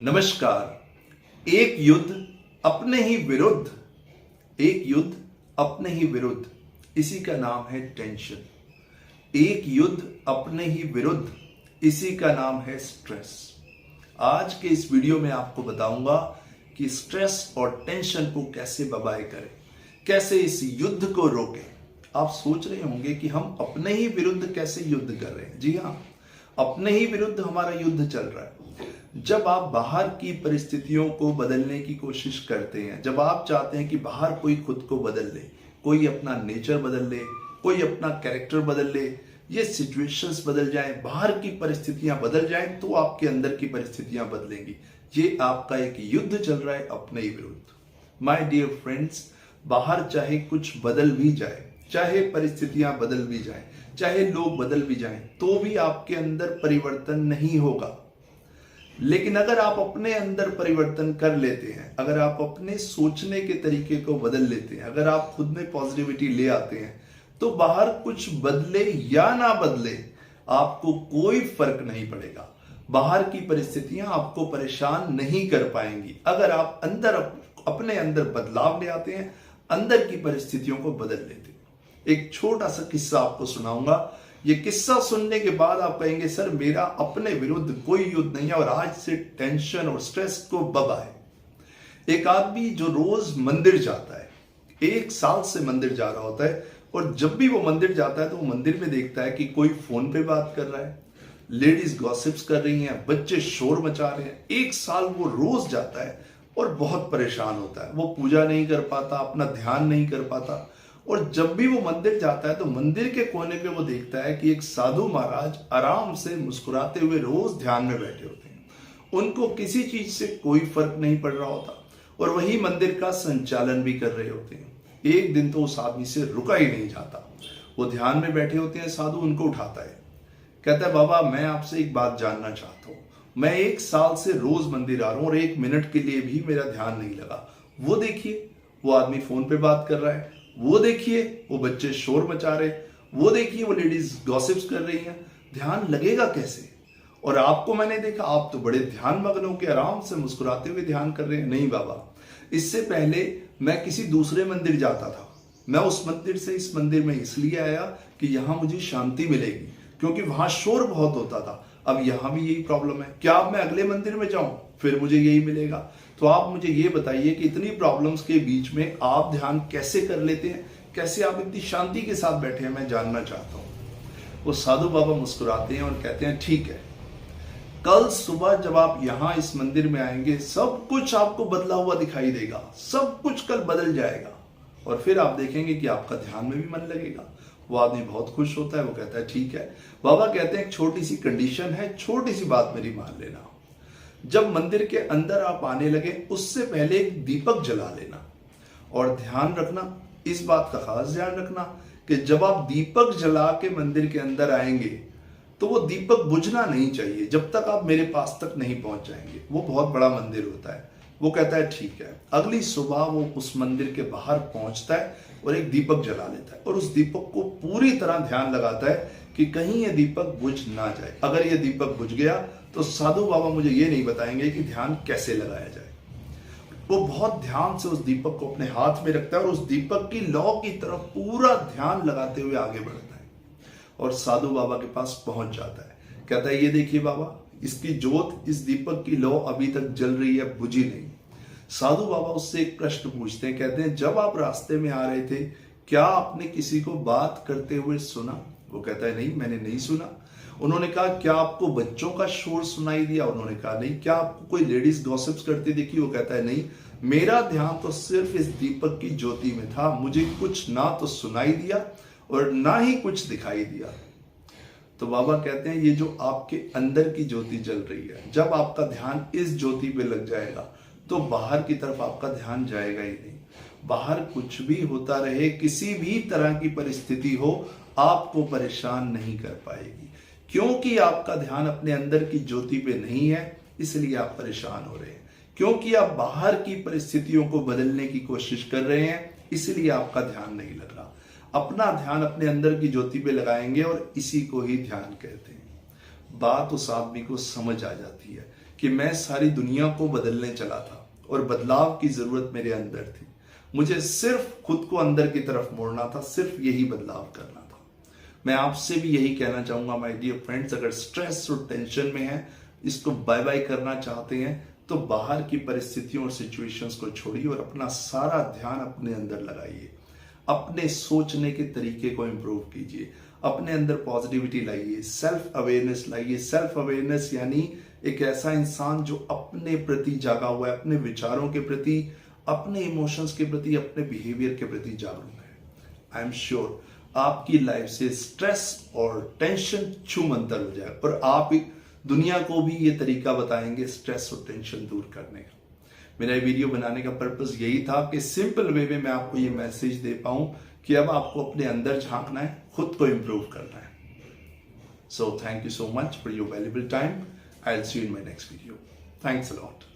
नमस्कार। एक युद्ध अपने ही विरुद्ध, एक युद्ध अपने ही विरुद्ध, इसी का नाम है टेंशन। एक युद्ध अपने ही विरुद्ध, इसी का नाम है स्ट्रेस। आज के इस वीडियो में आपको बताऊंगा कि स्ट्रेस और टेंशन को कैसे बबाए करें, कैसे इस युद्ध को रोकें। आप सोच रहे होंगे कि हम अपने ही विरुद्ध कैसे युद्ध कर रहे हैं। जी हाँ, अपने ही विरुद्ध हमारा युद्ध चल रहा है। जब आप बाहर की परिस्थितियों को बदलने की कोशिश करते हैं, जब आप चाहते हैं कि बाहर कोई खुद को बदल ले, कोई अपना नेचर बदल ले, कोई अपना कैरेक्टर बदल ले, ये सिचुएशंस बदल जाएं, बाहर की परिस्थितियां बदल जाएं, तो आपके अंदर की परिस्थितियां बदलेंगी। ये आपका एक युद्ध चल रहा है अपने ही विरुद्ध। माय डियर फ्रेंड्स, बाहर चाहे कुछ बदल भी जाए, चाहे परिस्थितियां बदल भी जाएं, चाहे लोग बदल भी जाएं, तो भी आपके अंदर परिवर्तन नहीं होगा। लेकिन अगर आप अपने अंदर परिवर्तन कर लेते हैं, अगर आप अपने सोचने के तरीके को बदल लेते हैं, अगर आप खुद में पॉजिटिविटी ले आते हैं, तो बाहर कुछ बदले या ना बदले आपको कोई फर्क नहीं पड़ेगा। बाहर की परिस्थितियां आपको परेशान नहीं कर पाएंगी अगर आप अपने अंदर बदलाव ले आते हैं, अंदर की परिस्थितियों को बदल लेते हैं। एक छोटा सा किस्सा आपको सुनाऊंगा। ये किस्सा सुनने के बाद आप कहेंगे, सर मेरा अपने विरुद्ध कोई युद्ध नहीं है और आज से टेंशन और स्ट्रेस को बबाए। एक आदमी जो रोज मंदिर जाता है, 1 साल से मंदिर जा रहा होता है, और जब भी वो मंदिर जाता है तो वो मंदिर में देखता है कि कोई फोन पे बात कर रहा है, लेडीज गॉसिप्स कर रही हैं, बच्चे शोर मचा रहे हैं। 1 साल वो रोज जाता है और बहुत परेशान होता है। वो पूजा नहीं कर पाता, अपना ध्यान नहीं कर पाता। और जब भी वो मंदिर जाता है तो मंदिर के कोने पे वो देखता है कि एक साधु महाराज आराम से मुस्कुराते हुए रोज ध्यान में बैठे होते हैं। उनको किसी चीज से कोई फर्क नहीं पड़ रहा होता और वही मंदिर का संचालन भी कर रहे होते हैं। एक दिन तो उस आदमी से रुका ही नहीं जाता। वो ध्यान में बैठे होते हैं, साधु उनको उठाता है, कहता है, बाबा मैं आपसे एक बात जानना चाहता हूँ। मैं 1 साल से रोज मंदिर आ रहा हूँ और 1 मिनट के लिए भी मेरा ध्यान नहीं लगा। वो देखिए, वो आदमी फोन पे बात कर रहा है, वो देखिए वो बच्चे शोर मचा रहे, वो देखिए वो लेडीज गॉसिप्स कर रही हैं। ध्यान लगेगा कैसे? और आपको मैंने देखा, आप तो बड़े ध्यान मग्न होकर आराम से मुस्कुराते हुए ध्यान कर रहे हैं। नहीं बाबा, इससे पहले मैं किसी दूसरे मंदिर जाता था। मैं उस मंदिर से इस मंदिर में इसलिए आया कि यहां मुझे शांति मिलेगी, क्योंकि वहां शोर बहुत होता था। अब यहां भी यही प्रॉब्लम है। क्या अब मैं अगले मंदिर में जाऊं फिर मुझे यही मिलेगा? तो आप मुझे ये बताइए कि इतनी प्रॉब्लम्स के बीच में आप ध्यान कैसे कर लेते हैं, कैसे आप इतनी शांति के साथ बैठे हैं, मैं जानना चाहता हूं। वो साधु बाबा मुस्कुराते हैं और कहते हैं, ठीक है, कल सुबह जब आप यहां इस मंदिर में आएंगे, सब कुछ आपको बदला हुआ दिखाई देगा, सब कुछ कल बदल जाएगा और फिर आप देखेंगे कि आपका ध्यान में भी मन लगेगा। वो आदमी बहुत खुश होता है, वो कहता है, ठीक है। बाबा कहते हैं, एक छोटी सी कंडीशन है, छोटी सी बात मेरी मान लेना। जब मंदिर के अंदर आप आने लगे, उससे पहले एक दीपक जला लेना और ध्यान रखना, इस बात का खास ध्यान रखना कि जब आप दीपक जला के मंदिर के अंदर आएंगे तो वो दीपक बुझना नहीं चाहिए जब तक आप मेरे पास तक नहीं पहुंच जाएंगे। वो बहुत बड़ा मंदिर होता है। वो कहता है, ठीक है। अगली सुबह वो उस मंदिर के बाहर पहुंचता है और एक दीपक जला लेता है और उस दीपक को पूरी तरह ध्यान लगाता है कि कहीं ये दीपक बुझ ना जाए। अगर ये दीपक बुझ गया तो साधु बाबा मुझे ये नहीं बताएंगे कि ध्यान कैसे लगाया जाए। वो बहुत ध्यान से उस दीपक को अपने हाथ में रखता है और उस दीपक की लौ की तरफ पूरा ध्यान लगाते हुए आगे बढ़ता है और साधु बाबा के पास पहुंच जाता है। कहता है, ये देखिए बाबा, इसकी जोत, इस दीपक की लौ अभी तक जल रही है, बुझी नहीं। साधु बाबा उससे एक प्रश्न पूछते हैं, कहते हैं, जब आप रास्ते में आ रहे थे क्या आपने किसी को बात करते हुए सुना? वो कहता है, नहीं, मैंने नहीं सुना। उन्होंने कहा, क्या आपको बच्चों का शोर सुनाई दिया? उन्होंने कहा, नहीं। क्या आपको कोई लेडीज गॉसिप्स करती दिखी? वो कहता है, नहीं, मेरा ध्यान तो सिर्फ इस दीपक की ज्योति में था। मुझे कुछ ना तो सुनाई दिया और ना ही कुछ दिखाई दिया। तो बाबा कहते हैं, ये जो आपके अंदर की ज्योति जल रही है, जब आपका ध्यान इस ज्योति पे लग जाएगा तो बाहर की तरफ आपका ध्यान जाएगा ही नहीं। बाहर कुछ भी होता रहे, किसी भी तरह की परिस्थिति हो, आपको परेशान नहीं कर पाएगी, क्योंकि आपका ध्यान अपने अंदर की ज्योति पे नहीं है। इसलिए आप परेशान हो रहे हैं, क्योंकि आप बाहर की परिस्थितियों को बदलने की कोशिश कर रहे हैं, इसलिए आपका ध्यान नहीं लग रहा। अपना ध्यान अपने अंदर की ज्योति पे लगाएंगे और इसी को ही ध्यान कहते हैं। बात उस आदमी को समझ आ जाती है कि मैं सारी दुनिया को बदलने चला था और बदलाव की जरूरत मेरे अंदर थी। मुझे सिर्फ खुद को अंदर की तरफ मोड़ना था, सिर्फ यही बदलाव करना था। मैं आपसे भी यही कहना चाहूंगा माय डियर फ्रेंड्स, अगर स्ट्रेस और टेंशन में है, इसको बाय बाय करना चाहते हैं तो बाहर की परिस्थितियों और सिचुएशंस को छोड़िए और अपना सारा ध्यान अपने अंदर लगाइए। अपने सोचने के तरीके को इंप्रूव कीजिए, अपने अंदर पॉजिटिविटी लाइए, सेल्फ अवेयरनेस लाइए। सेल्फ अवेयरनेस यानी एक ऐसा इंसान जो अपने प्रति जागा हुआ है, अपने विचारों के प्रति, अपने इमोशंस के प्रति, अपने बिहेवियर के प्रति जागरूक है। आई एम श्योर आपकी लाइफ से स्ट्रेस और टेंशन छूमंतर हो जाए और आप दुनिया को भी ये तरीका बताएंगे स्ट्रेस और टेंशन दूर करने का। मेरा ये वीडियो बनाने का पर्पस यही था कि सिंपल वे में मैं आपको ये मैसेज दे पाऊं कि अब आपको अपने अंदर झांकना है, खुद को इंप्रूव करना है। So thank you so much for your valuable time. I will see you in my next video. Thanks a lot.